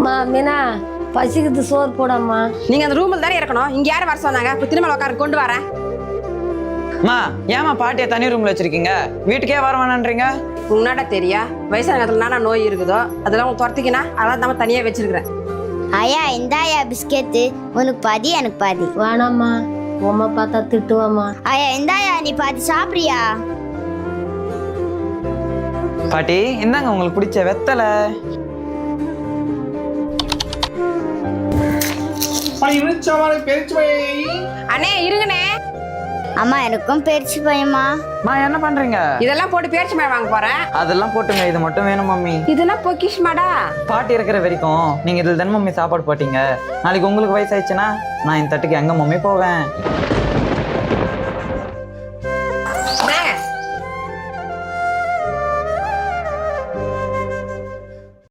மீனா பசிக்குது, சோறு போடாமா. நீங்க அந்த ரூம்ல தானே இருக்கணும். இங்க யாரும் வர சொன்னாங்க? இப்ப திரும்ப உட்கார கொண்டு வரேன். மா ஏமா பாட்டியை தனி ரூம்ல வச்சிருக்கீங்க? வீட்டுக்கே வர வேணான்றீங்க. உன்னாட தெரியா வயசான காலத்துல நானா நோய் இருக்குதோ அதெல்லாம் உங்க துரத்திக்கினா அதான் நம்ம தனியா வச்சிருக்கிறேன். ஐயா இந்தாயா பிஸ்கெட்டு, உனக்கு பாதி எனக்கு பாதி. வேணாம்மா, உம்மா பார்த்தா திட்டுவாம்மா. ஐயா இந்தாயா நீ பாதி சாப்பிடுறியா? பாட்டி இந்தாங்க உங்களுக்கு பிடிச்ச வெத்தலை. அண்ணே இருங்கண்ணே. அம்மா எனக்கும் பெருசு பையமா. மா என்ன பண்றீங்க? இதெல்லாம் போட்டு பேரிச்சு மேல வாங்க போறேன். அதெல்லாம் போட்டுங்க, இது மட்டும் வேணும் மம்மி. இதெல்லாம் பொக்கிஷமாடா. பாட்டி இருக்கிற வரைக்கும் நீங்க இதில் தானே மம்மி சாப்பாடு போட்டீங்க. நாளைக்கு உங்களுக்கு வயசாயிடுச்சுன்னா நான் இந்த தட்டுக்கு எங்க மம்மி போவேன்?